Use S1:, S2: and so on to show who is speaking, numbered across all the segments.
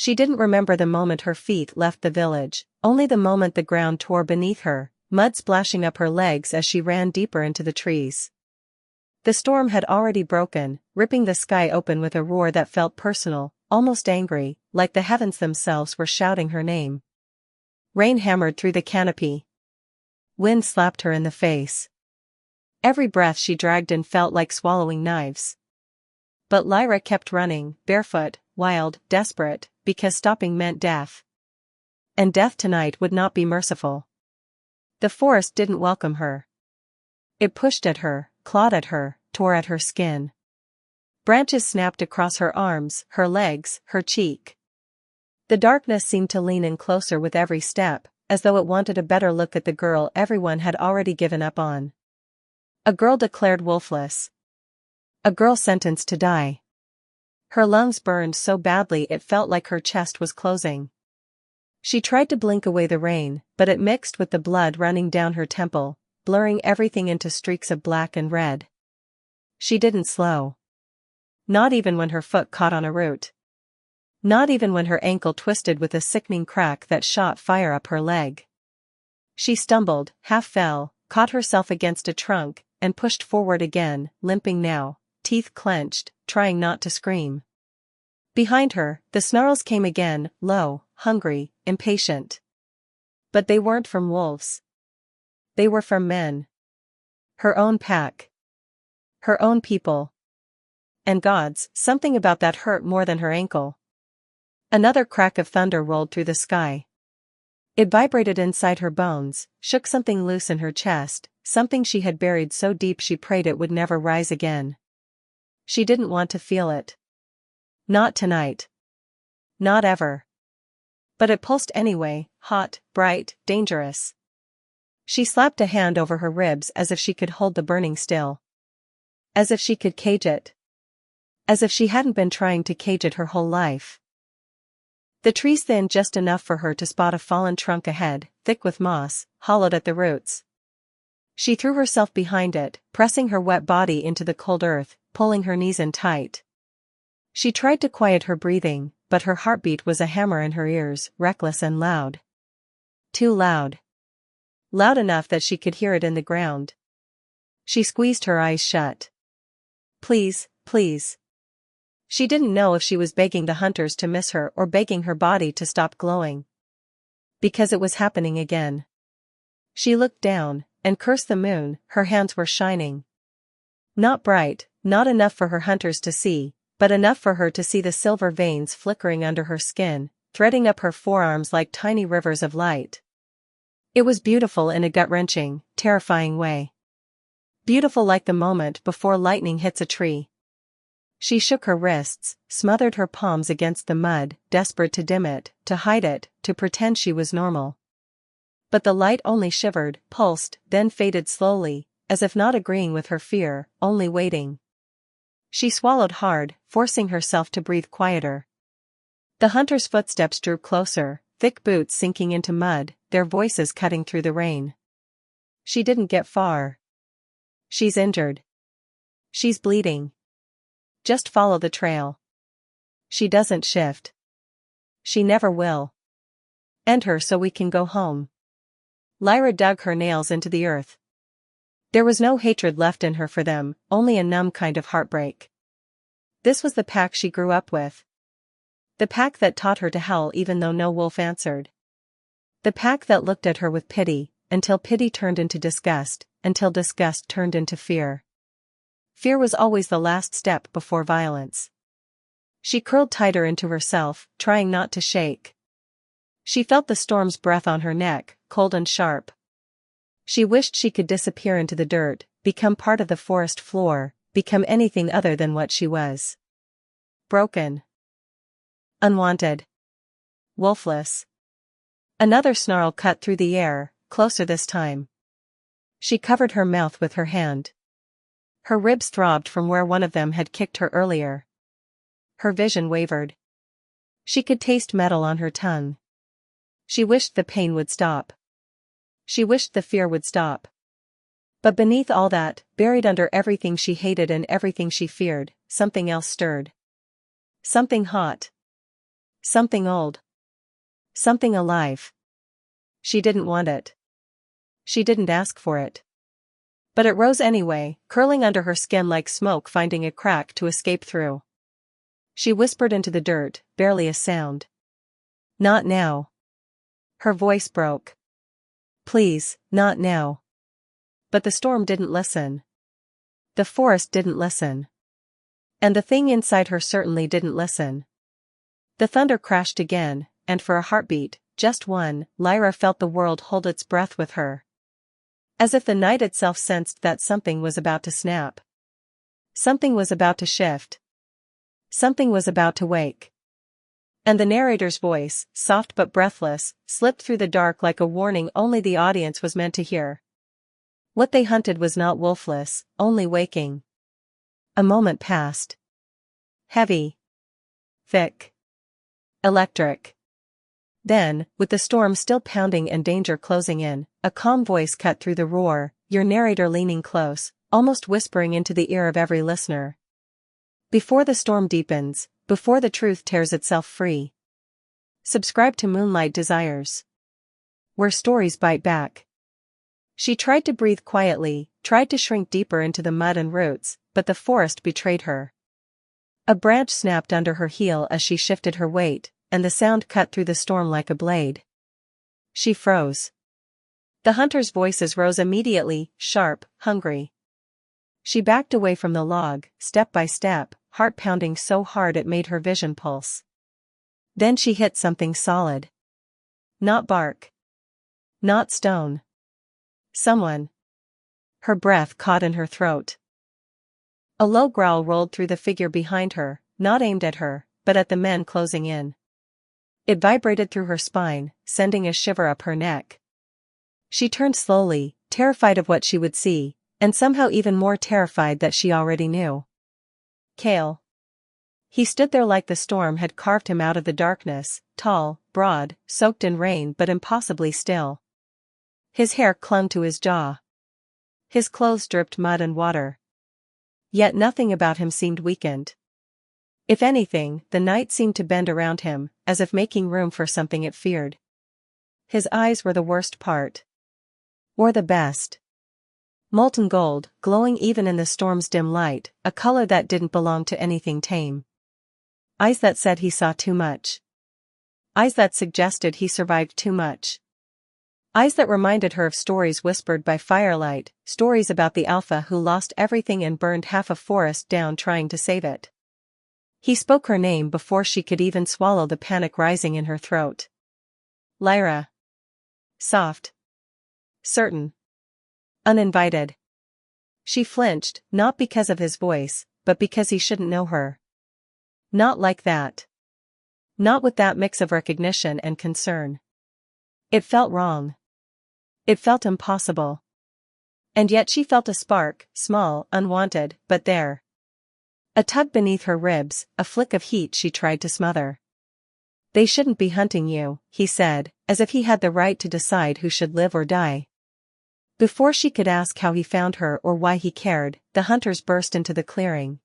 S1: She didn't remember the moment her feet left the village, only the moment the ground tore beneath her, mud splashing up her legs as she ran deeper into the trees. The storm had already broken, ripping the sky open with a roar that felt personal, almost angry, like the heavens themselves were shouting her name. Rain hammered through the canopy. Wind slapped her in the face. Every breath she dragged in felt like swallowing knives. But Lyra kept running, barefoot, wild, desperate, because stopping meant death. And death tonight would not be merciful. The forest didn't welcome her. It pushed at her, clawed at her, tore at her skin. Branches snapped across her arms, her legs, her cheek. The darkness seemed to lean in closer with every step, as though it wanted a better look at the girl everyone had already given up on. A girl declared wolfless. A girl sentenced to die. Her lungs burned so badly it felt like her chest was closing. She tried to blink away the rain, but it mixed with the blood running down her temple, blurring everything into streaks of black and red. She didn't slow. Not even when her foot caught on a root. Not even when her ankle twisted with a sickening crack that shot fire up her leg. She stumbled, half fell, caught herself against a trunk, and pushed forward again, limping now, teeth clenched, trying not to scream. Behind her, the snarls came again, low, hungry, impatient. But they weren't from wolves. They were from men. Her own pack. Her own people. And gods, something about that hurt more than her ankle. Another crack of thunder rolled through the sky. It vibrated inside her bones, shook something loose in her chest, something she had buried so deep she prayed it would never rise again. She didn't want to feel it. Not tonight. Not ever. But it pulsed anyway, hot, bright, dangerous. She slapped a hand over her ribs as if she could hold the burning still. As if she could cage it. As if she hadn't been trying to cage it her whole life. The trees thinned just enough for her to spot a fallen trunk ahead, thick with moss, hollowed at the roots. She threw herself behind it, pressing her wet body into the cold earth, pulling her knees in tight. She tried to quiet her breathing, but her heartbeat was a hammer in her ears, reckless and loud. Too loud. Loud enough that she could hear it in the ground. She squeezed her eyes shut. Please, please. She didn't know if she was begging the hunters to miss her or begging her body to stop glowing. Because it was happening again. She looked down, and cursed the moon, her hands were shining. Not bright, not enough for her hunters to see, but enough for her to see the silver veins flickering under her skin, threading up her forearms like tiny rivers of light. It was beautiful in a gut-wrenching, terrifying way. Beautiful like the moment before lightning hits a tree. She shook her wrists, smothered her palms against the mud, desperate to dim it, to hide it, to pretend she was normal. But the light only shivered, pulsed, then faded slowly, as if not agreeing with her fear, only waiting. She swallowed hard, forcing herself to breathe quieter. The hunter's footsteps drew closer, thick boots sinking into mud, their voices cutting through the rain. She didn't get far. She's injured. She's bleeding. Just follow the trail. She doesn't shift. She never will. End her so we can go home. Lyra dug her nails into the earth. There was no hatred left in her for them, only a numb kind of heartbreak. This was the pack she grew up with. The pack that taught her to howl even though no wolf answered. The pack that looked at her with pity, until pity turned into disgust, until disgust turned into fear. Fear was always the last step before violence. She curled tighter into herself, trying not to shake. She felt the storm's breath on her neck, cold and sharp. She wished she could disappear into the dirt, become part of the forest floor, become anything other than what she was. Broken. Unwanted. Wolfless. Another snarl cut through the air, closer this time. She covered her mouth with her hand. Her ribs throbbed from where one of them had kicked her earlier. Her vision wavered. She could taste metal on her tongue. She wished the pain would stop. She wished the fear would stop. But beneath all that, buried under everything she hated and everything she feared, something else stirred. Something hot. Something old. Something alive. She didn't want it. She didn't ask for it. But it rose anyway, curling under her skin like smoke finding a crack to escape through. She whispered into the dirt, barely a sound. Not now. Her voice broke. Please, not now. But the storm didn't listen. The forest didn't listen. And the thing inside her certainly didn't listen. The thunder crashed again, and for a heartbeat, just one, Lyra felt the world hold its breath with her. As if the night itself sensed that something was about to snap. Something was about to shift. Something was about to wake. And the narrator's voice, soft but breathless, slipped through the dark like a warning only the audience was meant to hear. What they hunted was not Wolfless, only waking. A moment passed. Heavy. Thick. Electric. Then, with the storm still pounding and danger closing in, a calm voice cut through the roar, your narrator leaning close, almost whispering into the ear of every listener. Before the storm deepens, before the truth tears itself free. Subscribe to Moonlight Desires. Where stories bite back. She tried to breathe quietly, tried to shrink deeper into the mud and roots, but the forest betrayed her. A branch snapped under her heel as she shifted her weight, and the sound cut through the storm like a blade. She froze. The hunters' voices rose immediately, sharp, hungry. She backed away from the log, step by step, heart pounding so hard it made her vision pulse. Then she hit something solid. Not bark. Not stone. Someone. Her breath caught in her throat. A low growl rolled through the figure behind her, not aimed at her, but at the men closing in. It vibrated through her spine, sending a shiver up her neck. She turned slowly, terrified of what she would see, and somehow even more terrified that she already knew. Kael. He stood there like the storm had carved him out of the darkness, tall, broad, soaked in rain but impossibly still. His hair clung to his jaw. His clothes dripped mud and water. Yet nothing about him seemed weakened. If anything, the night seemed to bend around him, as if making room for something it feared. His eyes were the worst part. Or the best. Molten gold, glowing even in the storm's dim light, a color that didn't belong to anything tame. Eyes that said he saw too much. Eyes that suggested he survived too much. Eyes that reminded her of stories whispered by firelight, stories about the alpha who lost everything and burned half a forest down trying to save it. He spoke her name before she could even swallow the panic rising in her throat. Lyra. Soft. Certain. Uninvited. She flinched, not because of his voice, but because he shouldn't know her. Not like that. Not with that mix of recognition and concern. It felt wrong. It felt impossible. And yet she felt a spark, small, unwanted, but there. A tug beneath her ribs, a flick of heat she tried to smother. They shouldn't be hunting you, he said, as if he had the right to decide who should live or die. Before she could ask how he found her or why he cared, the hunters burst into the clearing.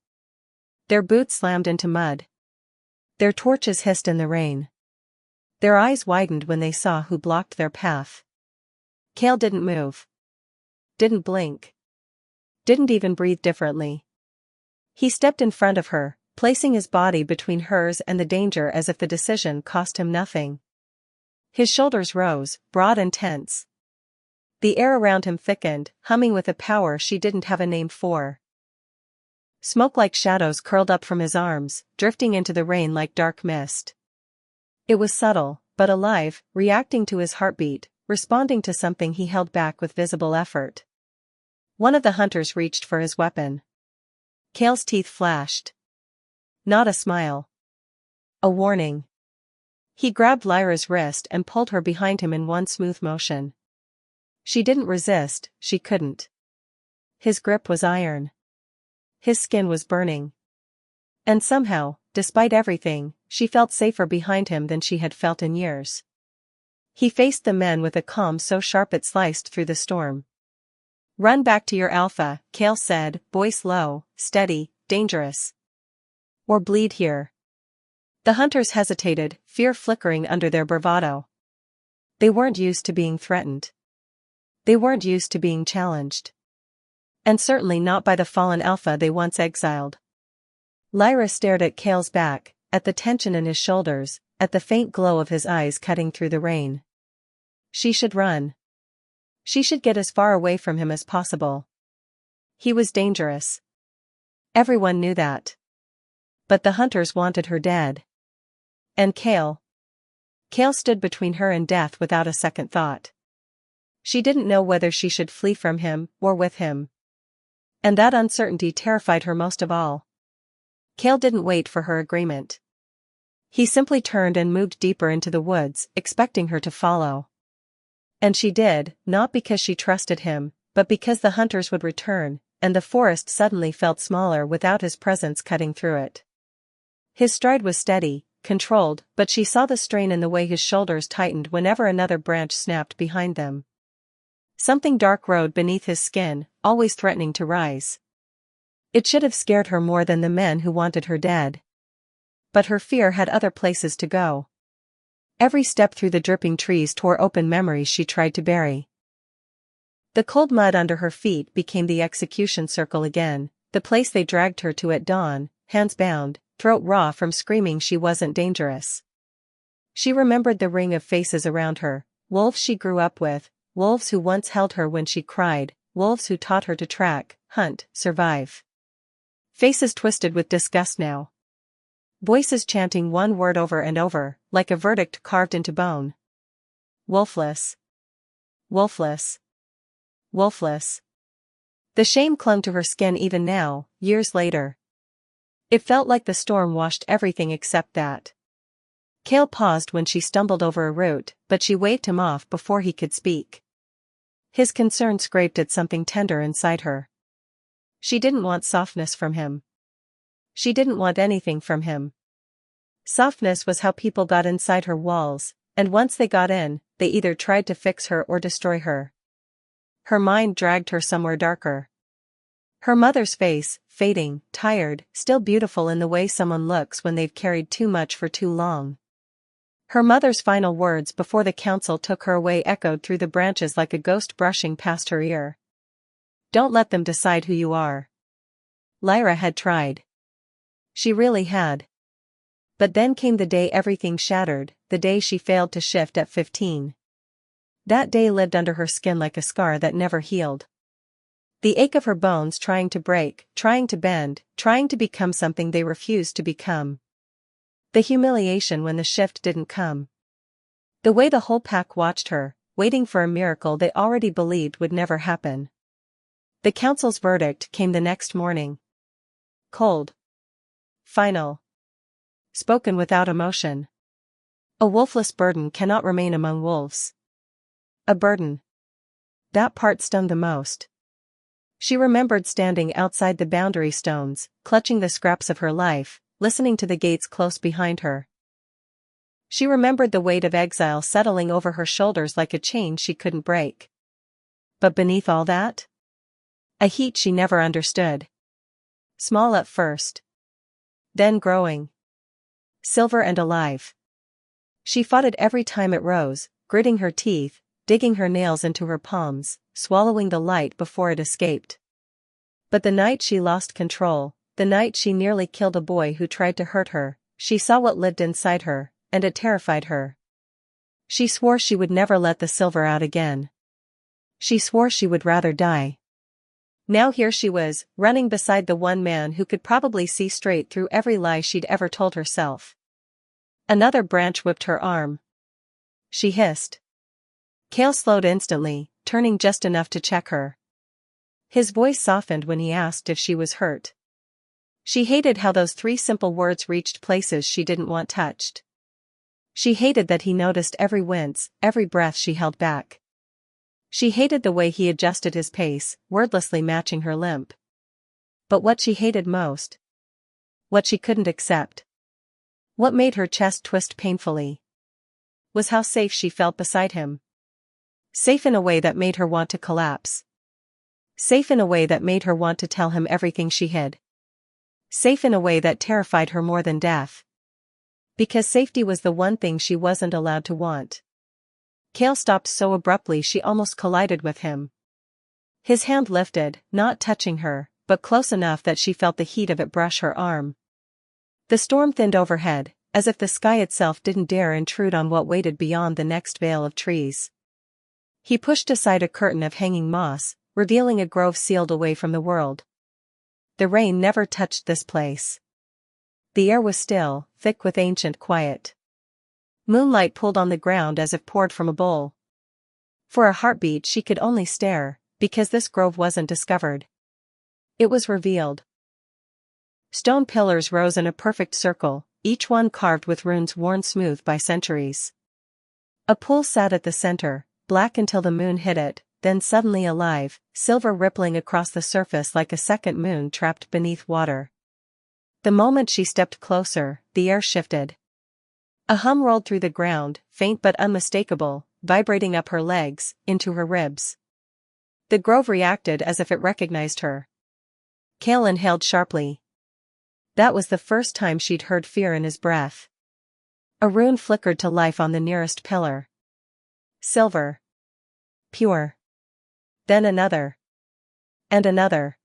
S1: Their boots slammed into mud. Their torches hissed in the rain. Their eyes widened when they saw who blocked their path. Kael didn't move. Didn't blink. Didn't even breathe differently. He stepped in front of her, placing his body between hers and the danger as if the decision cost him nothing. His shoulders rose, broad and tense. The air around him thickened, humming with a power she didn't have a name for. Smoke-like shadows curled up from his arms, drifting into the rain like dark mist. It was subtle, but alive, reacting to his heartbeat, responding to something he held back with visible effort. One of the hunters reached for his weapon. Kael's teeth flashed. Not a smile. A warning. He grabbed Lyra's wrist and pulled her behind him in one smooth motion. She didn't resist, she couldn't. His grip was iron. His skin was burning. And somehow, despite everything, she felt safer behind him than she had felt in years. He faced the men with a calm so sharp it sliced through the storm. Run back to your alpha, Kael said, voice low, steady, dangerous. Or bleed here. The hunters hesitated, fear flickering under their bravado. They weren't used to being threatened. They weren't used to being challenged. And certainly not by the fallen alpha they once exiled. Lyra stared at Kael's back, at the tension in his shoulders, at the faint glow of his eyes cutting through the rain. She should run. She should get as far away from him as possible. He was dangerous. Everyone knew that. But the hunters wanted her dead. And Kael. Kael stood between her and death without a second thought. She didn't know whether she should flee from him, or with him. And that uncertainty terrified her most of all. Kael didn't wait for her agreement. He simply turned and moved deeper into the woods, expecting her to follow. And she did, not because she trusted him, but because the hunters would return, and the forest suddenly felt smaller without his presence cutting through it. His stride was steady, controlled, but she saw the strain in the way his shoulders tightened whenever another branch snapped behind them. Something dark rode beneath his skin, always threatening to rise. It should have scared her more than the men who wanted her dead. But her fear had other places to go. Every step through the dripping trees tore open memories she tried to bury. The cold mud under her feet became the execution circle again, the place they dragged her to at dawn, hands bound, throat raw from screaming she wasn't dangerous. She remembered the ring of faces around her, wolves she grew up with, wolves who once held her when she cried, wolves who taught her to track, hunt, survive. Faces twisted with disgust now. Voices chanting one word over and over, like a verdict carved into bone. Wolfless. Wolfless. Wolfless. The shame clung to her skin even now, years later. It felt like the storm washed everything except that. Kael paused when she stumbled over a root, but she waved him off before he could speak. His concern scraped at something tender inside her. She didn't want softness from him. She didn't want anything from him. Softness was how people got inside her walls, and once they got in, they either tried to fix her or destroy her. Her mind dragged her somewhere darker. Her mother's face, fading, tired, still beautiful in the way someone looks when they've carried too much for too long. Her mother's final words before the council took her away echoed through the branches like a ghost brushing past her ear. Don't let them decide who you are. Lyra had tried. She really had. But then came the day everything shattered, the day she failed to shift at 15. That day lived under her skin like a scar that never healed. The ache of her bones trying to break, trying to bend, trying to become something they refused to become. The humiliation when the shift didn't come. The way the whole pack watched her, waiting for a miracle they already believed would never happen. The council's verdict came the next morning. Cold. Final. Spoken without emotion. A wolfless burden cannot remain among wolves. A burden. That part stung the most. She remembered standing outside the boundary stones, clutching the scraps of her life, listening to the gates close behind her. She remembered the weight of exile settling over her shoulders like a chain she couldn't break. But beneath all that? A heat she never understood. Small at first. Then growing. Silver and alive. She fought it every time it rose, gritting her teeth, digging her nails into her palms, swallowing the light before it escaped. But the night she lost control, the night she nearly killed a boy who tried to hurt her, she saw what lived inside her, and it terrified her. She swore she would never let the silver out again. She swore she would rather die. Now here she was, running beside the one man who could probably see straight through every lie she'd ever told herself. Another branch whipped her arm. She hissed. Kael slowed instantly, turning just enough to check her. His voice softened when he asked if she was hurt. She hated how those 3 simple words reached places she didn't want touched. She hated that he noticed every wince, every breath she held back. She hated the way he adjusted his pace, wordlessly matching her limp. But what she hated most, what she couldn't accept, what made her chest twist painfully, was how safe she felt beside him. Safe in a way that made her want to collapse. Safe in a way that made her want to tell him everything she hid. Safe in a way that terrified her more than death. Because safety was the one thing she wasn't allowed to want. Kael stopped so abruptly she almost collided with him. His hand lifted, not touching her, but close enough that she felt the heat of it brush her arm. The storm thinned overhead, as if the sky itself didn't dare intrude on what waited beyond the next veil of trees. He pushed aside a curtain of hanging moss, revealing a grove sealed away from the world. The rain never touched this place. The air was still, thick with ancient quiet. Moonlight pulled on the ground as if poured from a bowl. For a heartbeat she could only stare, because this grove wasn't discovered. It was revealed. Stone pillars rose in a perfect circle, each one carved with runes worn smooth by centuries. A pool sat at the center, black until the moon hit it, then suddenly alive, silver rippling across the surface like a second moon trapped beneath water. The moment she stepped closer, the air shifted. A hum rolled through the ground, faint but unmistakable, vibrating up her legs, into her ribs. The grove reacted as if it recognized her. Kael inhaled sharply. That was the first time she'd heard fear in his breath. A rune flickered to life on the nearest pillar. Silver. Pure. Then another. And another.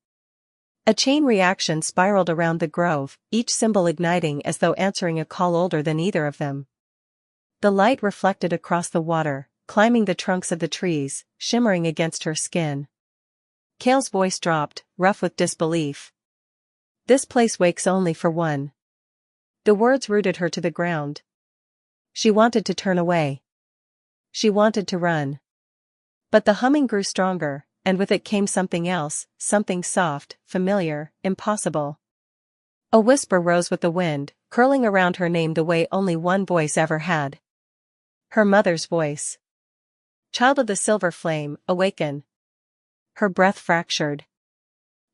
S1: A chain reaction spiraled around the grove, each symbol igniting as though answering a call older than either of them. The light reflected across the water, climbing the trunks of the trees, shimmering against her skin. Kael's voice dropped, rough with disbelief. This place wakes only for one. The words rooted her to the ground. She wanted to turn away. She wanted to run. But the humming grew stronger, and with it came something else, something soft, familiar, impossible. A whisper rose with the wind, curling around her name the way only one voice ever had. Her mother's voice. Child of the silver flame, awaken. Her breath fractured.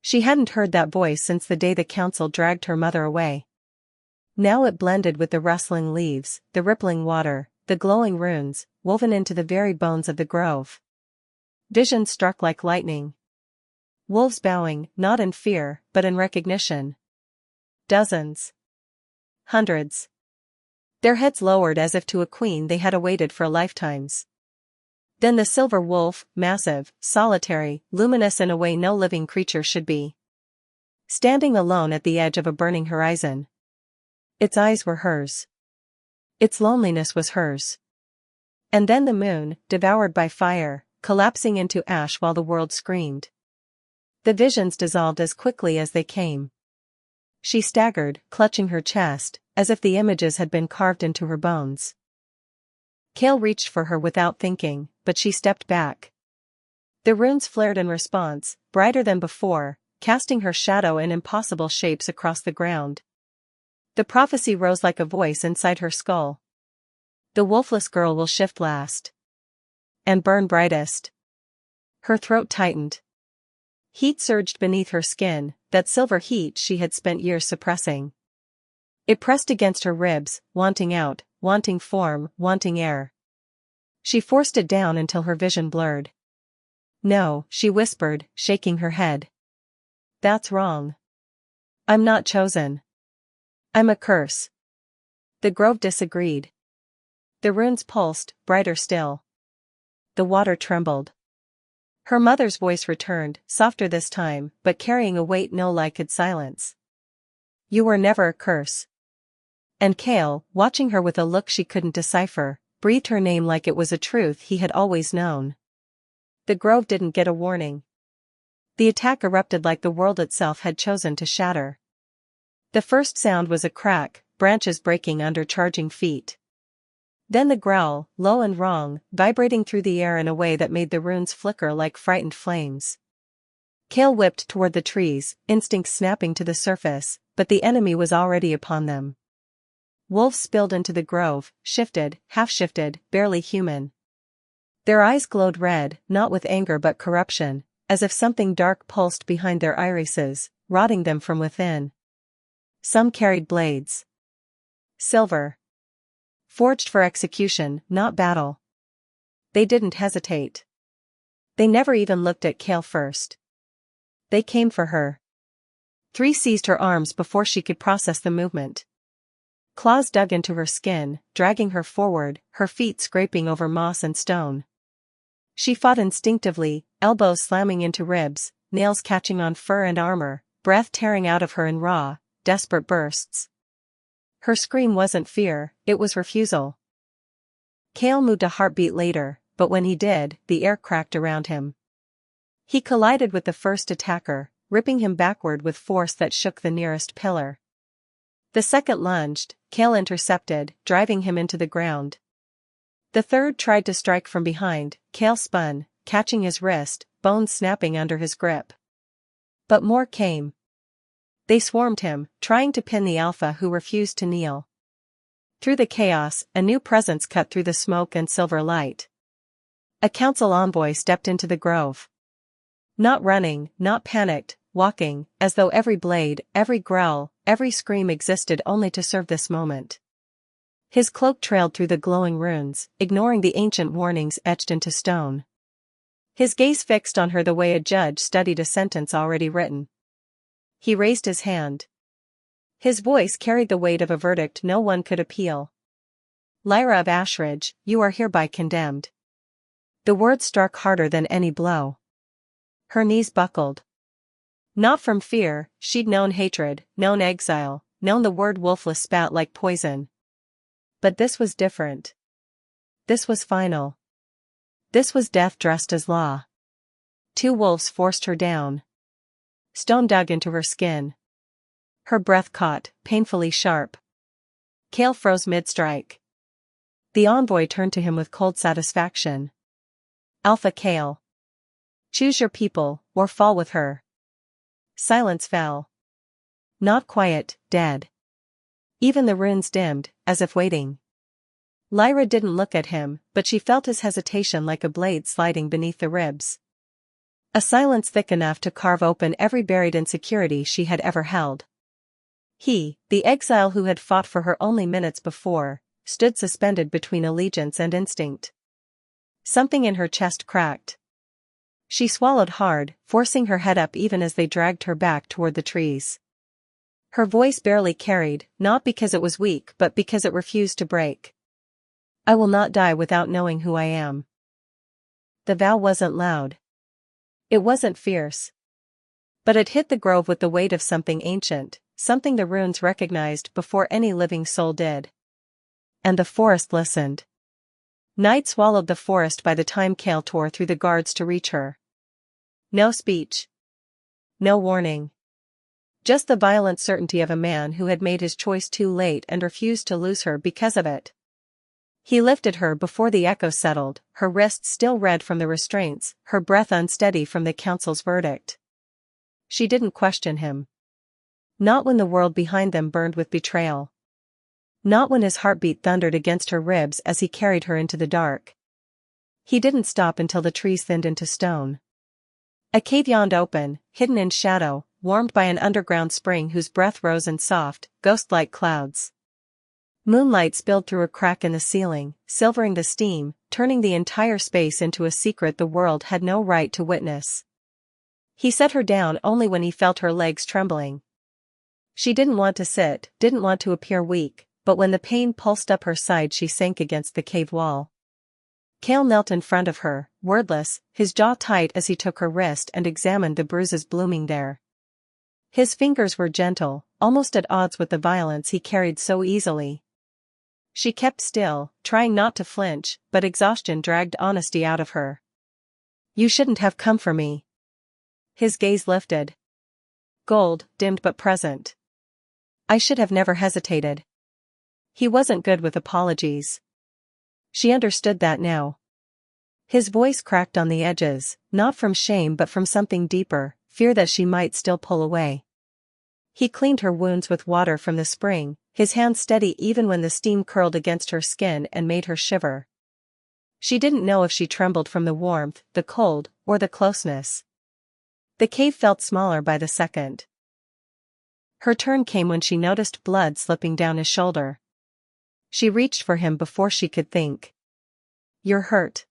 S1: She hadn't heard that voice since the day the council dragged her mother away. Now it blended with the rustling leaves, the rippling water, the glowing runes, woven into the very bones of the grove. Visions struck like lightning. Wolves bowing, not in fear, but in recognition. Dozens. Hundreds. Their heads lowered as if to a queen they had awaited for lifetimes. Then the silver wolf, massive, solitary, luminous in a way no living creature should be. Standing alone at the edge of a burning horizon. Its eyes were hers. Its loneliness was hers. And then the moon, devoured by fire, collapsing into ash while the world screamed. The visions dissolved as quickly as they came. She staggered, clutching her chest, as if the images had been carved into her bones. Kael reached for her without thinking, but she stepped back. The runes flared in response, brighter than before, casting her shadow in impossible shapes across the ground. The prophecy rose like a voice inside her skull. The wolfless girl will shift last. And burn brightest. Her throat tightened. Heat surged beneath her skin, that silver heat she had spent years suppressing. It pressed against her ribs, wanting out, wanting form, wanting air. She forced it down until her vision blurred. No, she whispered, shaking her head. That's wrong. I'm not chosen. I'm a curse. The grove disagreed. The runes pulsed, brighter still. The water trembled. Her mother's voice returned, softer this time, but carrying a weight no lie could silence. You were never a curse. And Kael, watching her with a look she couldn't decipher, breathed her name like it was a truth he had always known. The grove didn't get a warning. The attack erupted like the world itself had chosen to shatter. The first sound was a crack, branches breaking under charging feet. Then the growl, low and wrong, vibrating through the air in a way that made the runes flicker like frightened flames. Kael whipped toward the trees, instincts snapping to the surface, but the enemy was already upon them. Wolves spilled into the grove, shifted, half-shifted, barely human. Their eyes glowed red, not with anger but corruption, as if something dark pulsed behind their irises, rotting them from within. Some carried blades. Silver. Forged for execution, not battle. They didn't hesitate. They never even looked at Kael first. They came for her. 3 seized her arms before she could process the movement. Claws dug into her skin, dragging her forward, her feet scraping over moss and stone. She fought instinctively, elbows slamming into ribs, nails catching on fur and armor, breath tearing out of her in raw, desperate bursts. Her scream wasn't fear, it was refusal. Kael moved a heartbeat later, but when he did, the air cracked around him. He collided with the first attacker, ripping him backward with force that shook the nearest pillar. The second lunged, Kael intercepted, driving him into the ground. The third tried to strike from behind, Kael spun, catching his wrist, bones snapping under his grip. But more came. They swarmed him, trying to pin the alpha who refused to kneel. Through the chaos, a new presence cut through the smoke and silver light. A council envoy stepped into the grove. Not running, not panicked, walking, as though every blade, every growl, every scream existed only to serve this moment. His cloak trailed through the glowing runes, ignoring the ancient warnings etched into stone. His gaze fixed on her the way a judge studied a sentence already written. He raised his hand. His voice carried the weight of a verdict no one could appeal. Lyra of Ashridge, you are hereby condemned. The words struck harder than any blow. Her knees buckled. Not from fear, she'd known hatred, known exile, known the word Wolfless spat like poison. But this was different. This was final. This was death dressed as law. 2 wolves forced her down. Stone dug into her skin. Her breath caught, painfully sharp. Kael froze mid-strike. The envoy turned to him with cold satisfaction. Alpha Kael. Choose your people, or fall with her. Silence fell. Not quiet, dead. Even the runes dimmed, as if waiting. Lyra didn't look at him, but she felt his hesitation like a blade sliding beneath the ribs. A silence thick enough to carve open every buried insecurity she had ever held. He, the exile who had fought for her only minutes before, stood suspended between allegiance and instinct. Something in her chest cracked. She swallowed hard, forcing her head up even as they dragged her back toward the trees. Her voice barely carried, not because it was weak but because it refused to break. I will not die without knowing who I am. The vow wasn't loud. It wasn't fierce. But it hit the grove with the weight of something ancient, something the runes recognized before any living soul did. And the forest listened. Night swallowed the forest by the time Kael tore through the guards to reach her. No speech. No warning. Just the violent certainty of a man who had made his choice too late and refused to lose her because of it. He lifted her before the echo settled, her wrists still red from the restraints, her breath unsteady from the council's verdict. She didn't question him. Not when the world behind them burned with betrayal. Not when his heartbeat thundered against her ribs as he carried her into the dark. He didn't stop until the trees thinned into stone. A cave yawned open, hidden in shadow, warmed by an underground spring whose breath rose in soft, ghost-like clouds. Moonlight spilled through a crack in the ceiling, silvering the steam, turning the entire space into a secret the world had no right to witness. He set her down only when he felt her legs trembling. She didn't want to sit, didn't want to appear weak, but when the pain pulsed up her side she sank against the cave wall. Kael knelt in front of her, wordless, his jaw tight as he took her wrist and examined the bruises blooming there. His fingers were gentle, almost at odds with the violence he carried so easily. She kept still, trying not to flinch, but exhaustion dragged honesty out of her. You shouldn't have come for me. His gaze lifted. Gold, dimmed but present. I should have never hesitated. He wasn't good with apologies. She understood that now. His voice cracked on the edges, not from shame but from something deeper, fear that she might still pull away. He cleaned her wounds with water from the spring, his hand steady even when the steam curled against her skin and made her shiver. She didn't know if she trembled from the warmth, the cold, or the closeness. The cave felt smaller by the second. Her turn came when she noticed blood slipping down his shoulder. She reached for him before she could think. You're hurt.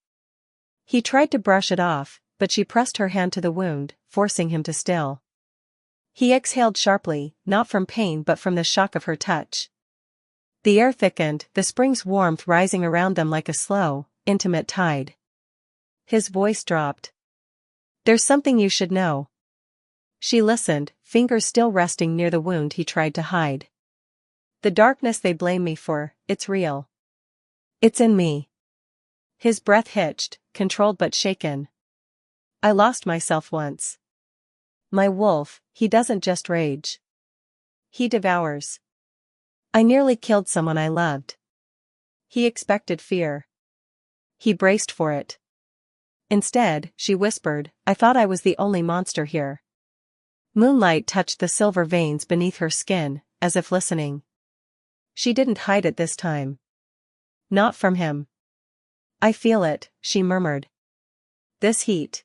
S1: He tried to brush it off, but she pressed her hand to the wound, forcing him to still. He exhaled sharply, not from pain but from the shock of her touch. The air thickened, the spring's warmth rising around them like a slow, intimate tide. His voice dropped. "There's something you should know." She listened, fingers still resting near the wound he tried to hide. "The darkness they blame me for, it's real. It's in me." His breath hitched, controlled but shaken. "I lost myself once. My wolf, he doesn't just rage. He devours. I nearly killed someone I loved. He expected fear. He braced for it. Instead," she whispered, "I thought I was the only monster here." Moonlight touched the silver veins beneath her skin, as if listening. She didn't hide it this time. Not from him. "I feel it," she murmured. "This heat.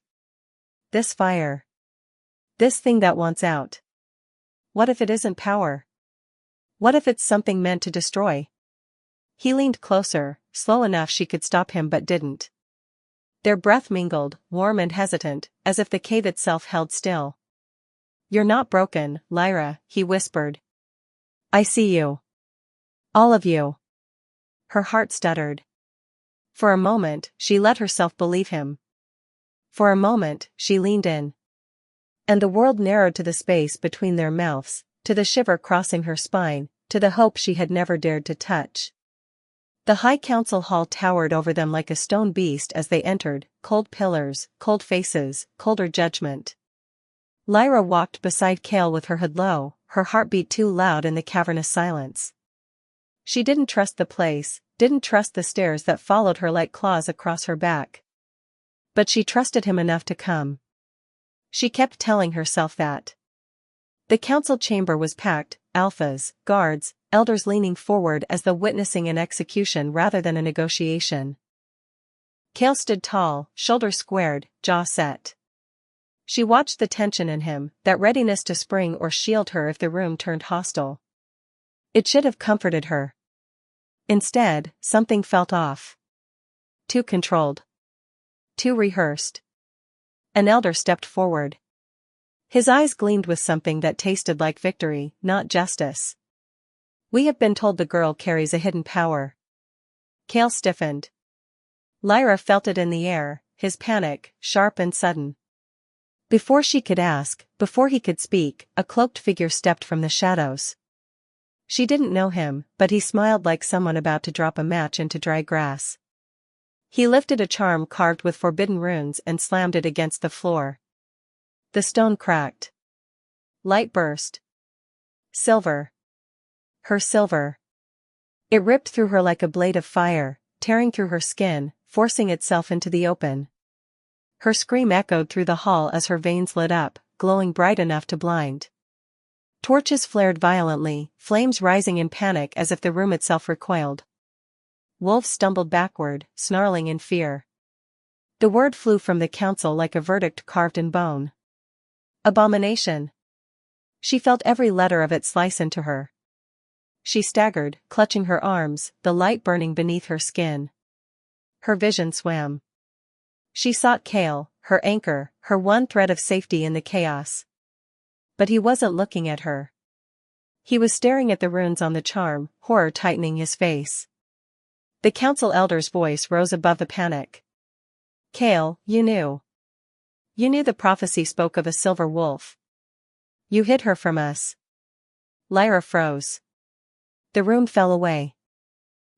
S1: This fire. This thing that wants out. What if it isn't power? What if it's something meant to destroy?" He leaned closer, slow enough she could stop him but didn't. Their breath mingled, warm and hesitant, as if the cave itself held still. "You're not broken, Lyra," he whispered. "I see you. All of you." Her heart stuttered. For a moment, she let herself believe him. For a moment, she leaned in. And the world narrowed to the space between their mouths, to the shiver crossing her spine, to the hope she had never dared to touch. The high council hall towered over them like a stone beast as they entered, cold pillars, cold faces, colder judgment. Lyra walked beside Kael with her hood low, her heartbeat too loud in the cavernous silence. She didn't trust the place, didn't trust the stairs that followed her like claws across her back. But she trusted him enough to come. She kept telling herself that. The council chamber was packed, alphas, guards, elders leaning forward as though witnessing an execution rather than a negotiation. Kael stood tall, shoulders squared, jaw set. She watched the tension in him, that readiness to spring or shield her if the room turned hostile. It should have comforted her. Instead, something felt off. Too controlled. Too rehearsed. An elder stepped forward. His eyes gleamed with something that tasted like victory, not justice. "We have been told the girl carries a hidden power." Kael stiffened. Lyra felt it in the air, his panic, sharp and sudden. Before she could ask, before he could speak, a cloaked figure stepped from the shadows. She didn't know him, but he smiled like someone about to drop a match into dry grass. He lifted a charm carved with forbidden runes and slammed it against the floor. The stone cracked. Light burst. Silver. Her silver. It ripped through her like a blade of fire, tearing through her skin, forcing itself into the open. Her scream echoed through the hall as her veins lit up, glowing bright enough to blind. Torches flared violently, flames rising in panic as if the room itself recoiled. Wolves stumbled backward, snarling in fear. The word flew from the council like a verdict carved in bone. Abomination. She felt every letter of it slice into her. She staggered, clutching her arms, the light burning beneath her skin. Her vision swam. She sought Kael, her anchor, her one thread of safety in the chaos. But he wasn't looking at her. He was staring at the runes on the charm, horror tightening his face. The council elder's voice rose above the panic. "Kael, you knew. You knew the prophecy spoke of a silver wolf. You hid her from us." Lyra froze. The room fell away.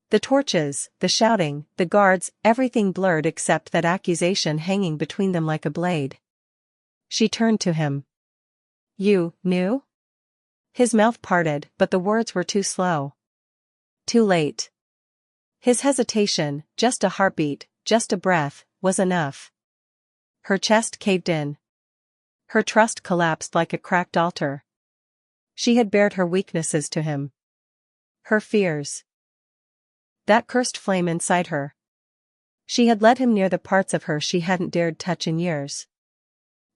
S1: The torches, the shouting, the guards, everything blurred except that accusation hanging between them like a blade. She turned to him. "You knew?" His mouth parted, but the words were too slow. Too late. His hesitation, just a heartbeat, just a breath, was enough. Her chest caved in. Her trust collapsed like a cracked altar. She had bared her weaknesses to him. Her fears. That cursed flame inside her. She had let him near the parts of her she hadn't dared touch in years.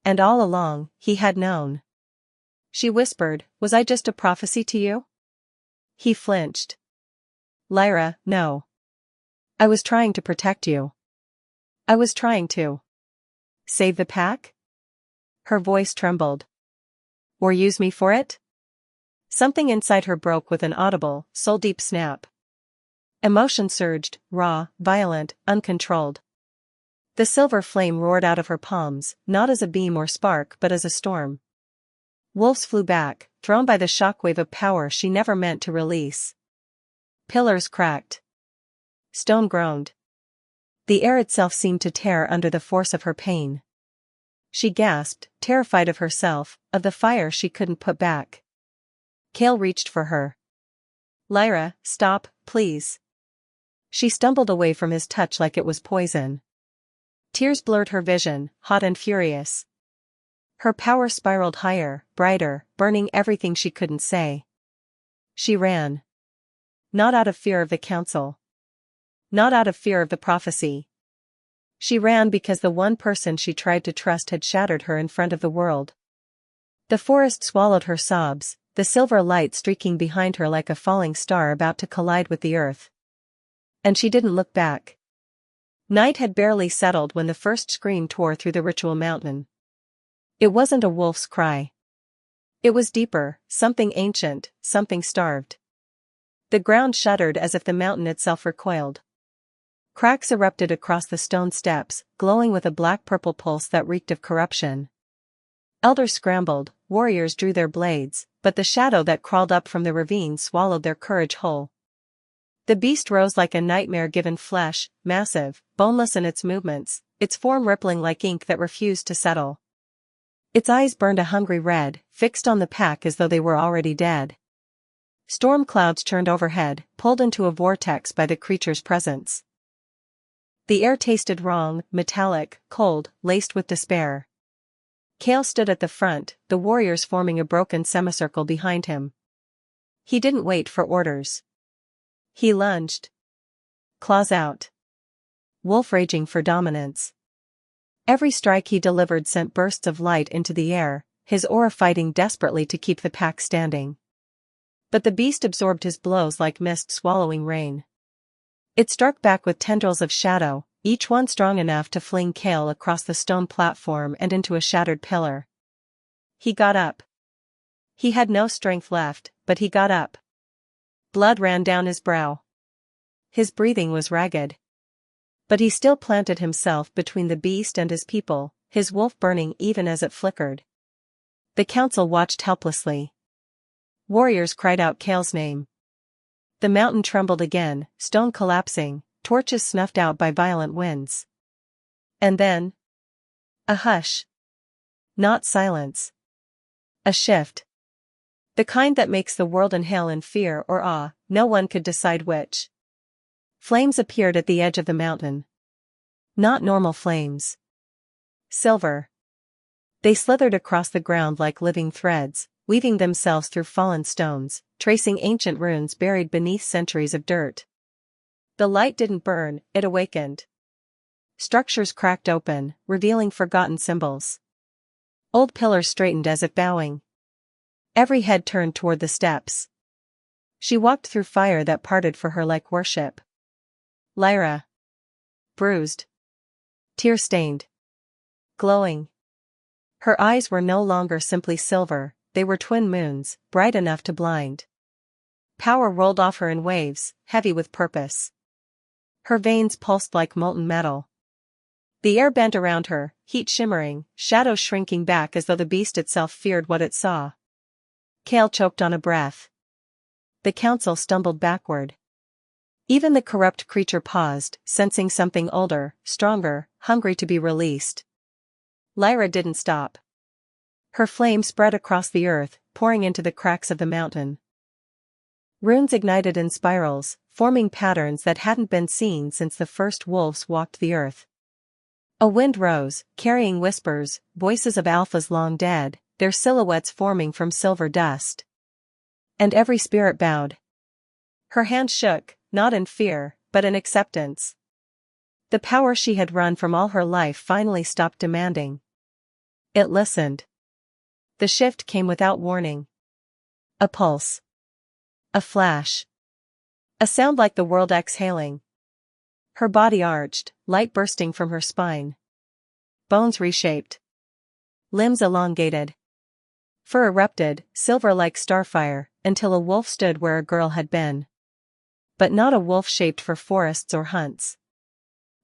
S1: And all along, he had known. She whispered, "Was I just a prophecy to you?" He flinched. "Lyra, no. I was trying to protect you. I was trying to save the pack?" Her voice trembled. "Or use me for it?" Something inside her broke with an audible, soul-deep snap. Emotion surged, raw, violent, uncontrolled. The silver flame roared out of her palms, not as a beam or spark but as a storm. Wolves flew back, thrown by the shockwave of power she never meant to release. Pillars cracked. Stone groaned. The air itself seemed to tear under the force of her pain. She gasped, terrified of herself, of the fire she couldn't put back. Kael reached for her. "Lyra, stop, please." She stumbled away from his touch like it was poison. Tears blurred her vision, hot and furious. Her power spiraled higher, brighter, burning everything she couldn't say. She ran. Not out of fear of the council. Not out of fear of the prophecy. She ran because the one person she tried to trust had shattered her in front of the world. The forest swallowed her sobs, the silver light streaking behind her like a falling star about to collide with the earth. And she didn't look back. Night had barely settled when the first scream tore through the ritual mountain. It wasn't a wolf's cry. It was deeper, something ancient, something starved. The ground shuddered as if the mountain itself recoiled. Cracks erupted across the stone steps, glowing with a black-purple pulse that reeked of corruption. Elders scrambled, warriors drew their blades, but the shadow that crawled up from the ravine swallowed their courage whole. The beast rose like a nightmare-given flesh, massive, boneless in its movements, its form rippling like ink that refused to settle. Its eyes burned a hungry red, fixed on the pack as though they were already dead. Storm clouds churned overhead, pulled into a vortex by the creature's presence. The air tasted wrong, metallic, cold, laced with despair. Kael stood at the front, the warriors forming a broken semicircle behind him. He didn't wait for orders. He lunged. Claws out. Wolf raging for dominance. Every strike he delivered sent bursts of light into the air, his aura fighting desperately to keep the pack standing. But the beast absorbed his blows like mist swallowing rain. It struck back with tendrils of shadow, each one strong enough to fling Kael across the stone platform and into a shattered pillar. He got up. He had no strength left, but he got up. Blood ran down his brow. His breathing was ragged. But he still planted himself between the beast and his people, his wolf burning even as it flickered. The council watched helplessly. Warriors cried out Kael's name. The mountain trembled again, stone collapsing, torches snuffed out by violent winds. And then... a hush. Not silence. A shift. The kind that makes the world inhale in fear or awe, no one could decide which. Flames appeared at the edge of the mountain. Not normal flames. Silver. They slithered across the ground like living threads, weaving themselves through fallen stones, tracing ancient runes buried beneath centuries of dirt. The light didn't burn, it awakened. Structures cracked open, revealing forgotten symbols. Old pillars straightened as if bowing. Every head turned toward the steps. She walked through fire that parted for her like worship. Lyra. Bruised. Tear-stained. Glowing. Her eyes were no longer simply silver, they were twin moons, bright enough to blind. Power rolled off her in waves, heavy with purpose. Her veins pulsed like molten metal. The air bent around her, heat shimmering, shadows shrinking back as though the beast itself feared what it saw. Kael choked on a breath. The council stumbled backward. Even the corrupt creature paused, sensing something older, stronger, hungry to be released. Lyra didn't stop. Her flame spread across the earth, pouring into the cracks of the mountain. Runes ignited in spirals, forming patterns that hadn't been seen since the first wolves walked the earth. A wind rose, carrying whispers, voices of alphas long dead, their silhouettes forming from silver dust. And every spirit bowed. Her hand shook, not in fear, but in acceptance. The power she had run from all her life finally stopped demanding. It listened. The shift came without warning. A pulse. A flash. A sound like the world exhaling. Her body arched, light bursting from her spine. Bones reshaped. Limbs elongated. Fur erupted, silver like starfire, until a wolf stood where a girl had been. But not a wolf shaped for forests or hunts.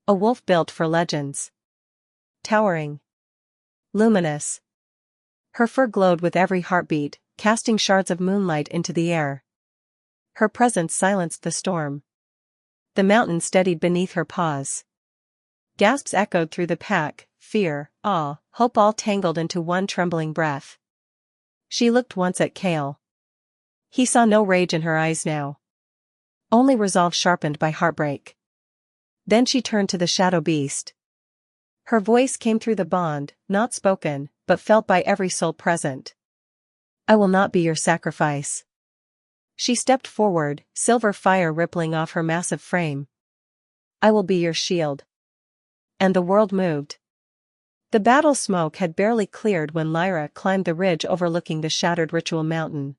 S1: A wolf built for legends. Towering. Luminous. Her fur glowed with every heartbeat, casting shards of moonlight into the air. Her presence silenced the storm. The mountain steadied beneath her paws. Gasps echoed through the pack, fear, awe, hope all tangled into one trembling breath. She looked once at Kael. He saw no rage in her eyes now. Only resolve sharpened by heartbreak. Then she turned to the shadow beast. Her voice came through the bond, not spoken, but felt by every soul present. I will not be your sacrifice. She stepped forward, silver fire rippling off her massive frame. I will be your shield. And the world moved. The battle smoke had barely cleared when Lyra climbed the ridge overlooking the shattered ritual mountain.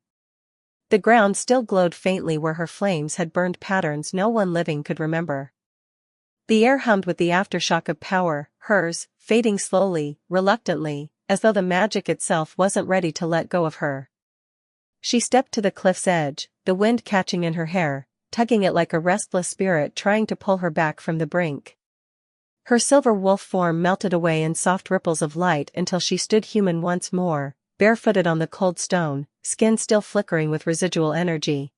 S1: The ground still glowed faintly where her flames had burned patterns no one living could remember. The air hummed with the aftershock of power, hers, fading slowly, reluctantly, as though the magic itself wasn't ready to let go of her. She stepped to the cliff's edge, the wind catching in her hair, tugging it like a restless spirit trying to pull her back from the brink. Her silver wolf form melted away in soft ripples of light until she stood human once more, barefooted on the cold stone, skin still flickering with residual energy.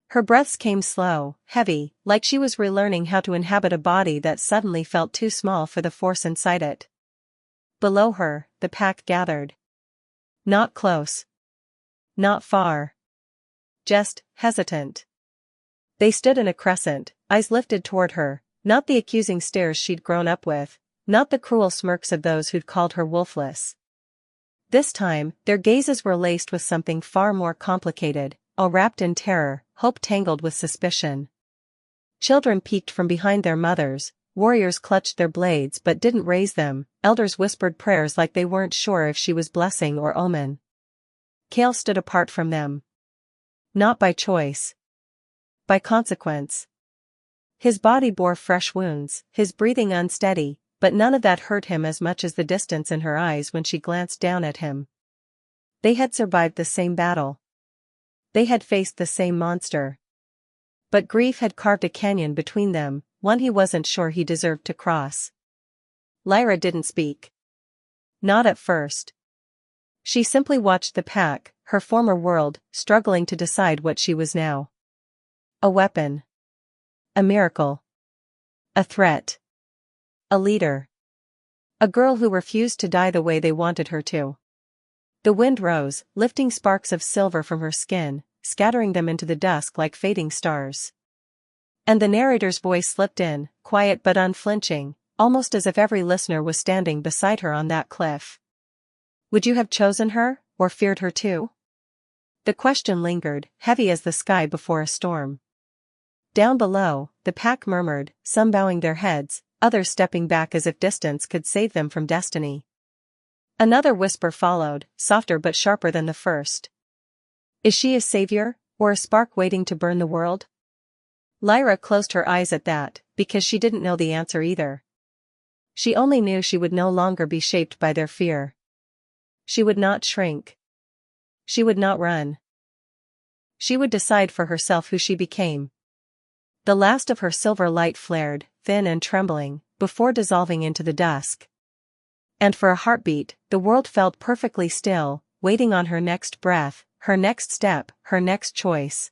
S1: Her breaths came slow, heavy, like she was relearning how to inhabit a body that suddenly felt too small for the force inside it. Below her, the pack gathered. Not close. Not far. Just, hesitant. They stood in a crescent, eyes lifted toward her, not the accusing stares she'd grown up with, not the cruel smirks of those who'd called her wolfless. This time, their gazes were laced with something far more complicated, all wrapped in terror, hope tangled with suspicion. Children peeked from behind their mothers, warriors clutched their blades but didn't raise them, elders whispered prayers like they weren't sure if she was blessing or omen. Kael stood apart from them. Not by choice. By consequence. His body bore fresh wounds, his breathing unsteady, but none of that hurt him as much as the distance in her eyes when she glanced down at him. They had survived the same battle. They had faced the same monster. But grief had carved a canyon between them, one he wasn't sure he deserved to cross. Lyra didn't speak. Not at first. She simply watched the pack, her former world, struggling to decide what she was now. A weapon. A miracle. A threat. A leader. A girl who refused to die the way they wanted her to. The wind rose, lifting sparks of silver from her skin, scattering them into the dusk like fading stars. And the narrator's voice slipped in, quiet but unflinching, almost as if every listener was standing beside her on that cliff. Would you have chosen her, or feared her too? The question lingered, heavy as the sky before a storm. Down below, the pack murmured, some bowing their heads, others stepping back as if distance could save them from destiny. Another whisper followed, softer but sharper than the first. Is she a savior, or a spark waiting to burn the world? Lyra closed her eyes at that, because she didn't know the answer either. She only knew she would no longer be shaped by their fear. She would not shrink. She would not run. She would decide for herself who she became. The last of her silver light flared, thin and trembling, before dissolving into the dusk. And for a heartbeat, the world felt perfectly still, waiting on her next breath, her next step, her next choice.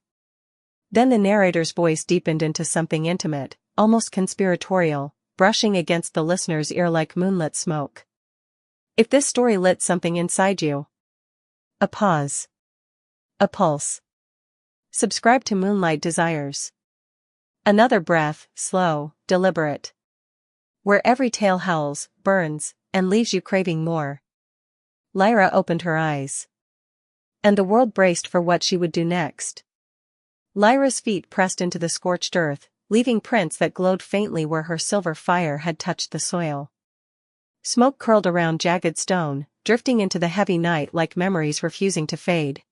S1: Then the narrator's voice deepened into something intimate, almost conspiratorial, brushing against the listener's ear like moonlit smoke. If this story lit something inside you. A pause. A pulse. Subscribe to Moonlight Desires. Another breath, slow, deliberate. Where every tale howls, burns, and leaves you craving more. Lyra opened her eyes. And the world braced for what she would do next. Lyra's feet pressed into the scorched earth, leaving prints that glowed faintly where her silver fire had touched the soil. Smoke curled around jagged stone, drifting into the heavy night like memories refusing to fade.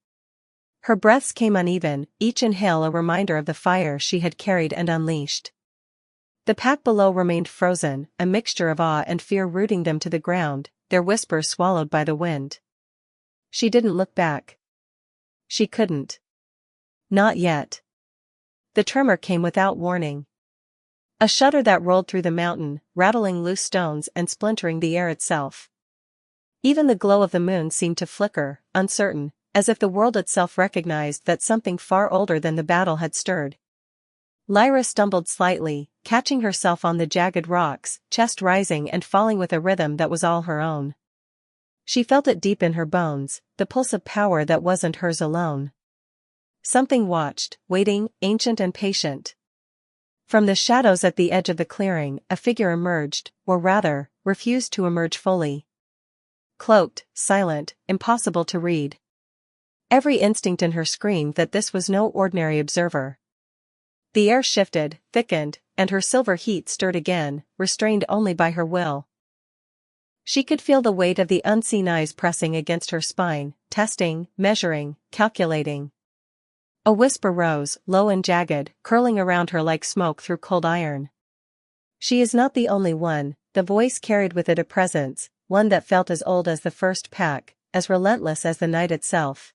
S1: Her breaths came uneven, each inhale a reminder of the fire she had carried and unleashed. The pack below remained frozen, a mixture of awe and fear rooting them to the ground, their whispers swallowed by the wind. She didn't look back. She couldn't. Not yet. The tremor came without warning. A shudder that rolled through the mountain, rattling loose stones and splintering the air itself. Even the glow of the moon seemed to flicker, uncertain, as if the world itself recognized that something far older than the battle had stirred. Lyra stumbled slightly, catching herself on the jagged rocks, chest rising and falling with a rhythm that was all her own. She felt it deep in her bones, the pulse of power that wasn't hers alone. Something watched, waiting, ancient and patient. From the shadows at the edge of the clearing, a figure emerged, or rather, refused to emerge fully. Cloaked, silent, impossible to read. Every instinct in her screamed that this was no ordinary observer. The air shifted, thickened, and her silver heat stirred again, restrained only by her will. She could feel the weight of the unseen eyes pressing against her spine, testing, measuring, calculating. A whisper rose, low and jagged, curling around her like smoke through cold iron. She is not the only one, the voice carried with it a presence, one that felt as old as the first pack, as relentless as the night itself.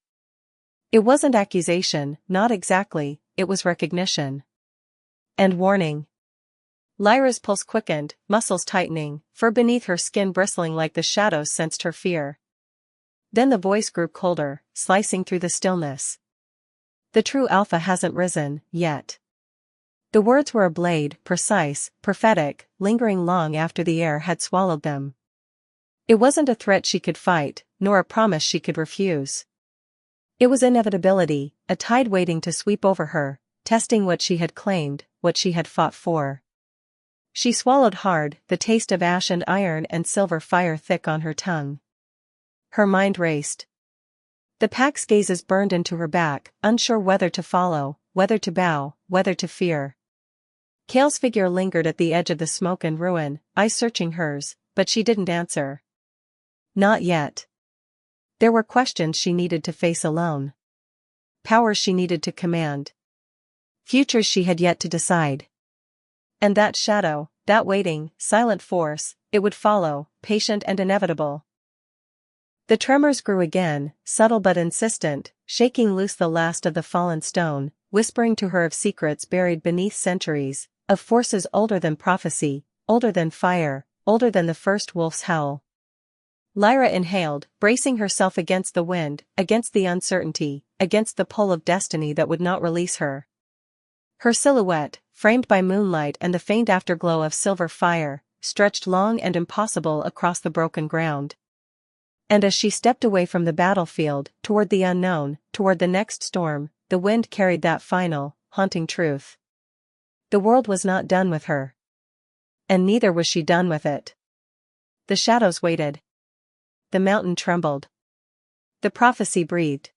S1: It wasn't accusation, not exactly, it was recognition. And warning. Lyra's pulse quickened, muscles tightening, fur beneath her skin bristling like the shadows sensed her fear. Then the voice grew colder, slicing through the stillness. The true alpha hasn't risen, yet. The words were a blade, precise, prophetic, lingering long after the air had swallowed them. It wasn't a threat she could fight, nor a promise she could refuse. It was inevitability, a tide waiting to sweep over her, testing what she had claimed, what she had fought for. She swallowed hard, the taste of ash and iron and silver fire thick on her tongue. Her mind raced. The pack's gazes burned into her back, unsure whether to follow, whether to bow, whether to fear. Kael's figure lingered at the edge of the smoke and ruin, eyes searching hers, but she didn't answer. Not yet. There were questions she needed to face alone. Powers she needed to command. Futures she had yet to decide. And that shadow, that waiting, silent force, it would follow, patient and inevitable. The tremors grew again, subtle but insistent, shaking loose the last of the fallen stone, whispering to her of secrets buried beneath centuries, of forces older than prophecy, older than fire, older than the first wolf's howl. Lyra inhaled, bracing herself against the wind, against the uncertainty, against the pull of destiny that would not release her. Her silhouette, framed by moonlight and the faint afterglow of silver fire, stretched long and impossible across the broken ground. And as she stepped away from the battlefield, toward the unknown, toward the next storm, the wind carried that final, haunting truth. The world was not done with her. And neither was she done with it. The shadows waited. The mountain trembled. The prophecy breathed.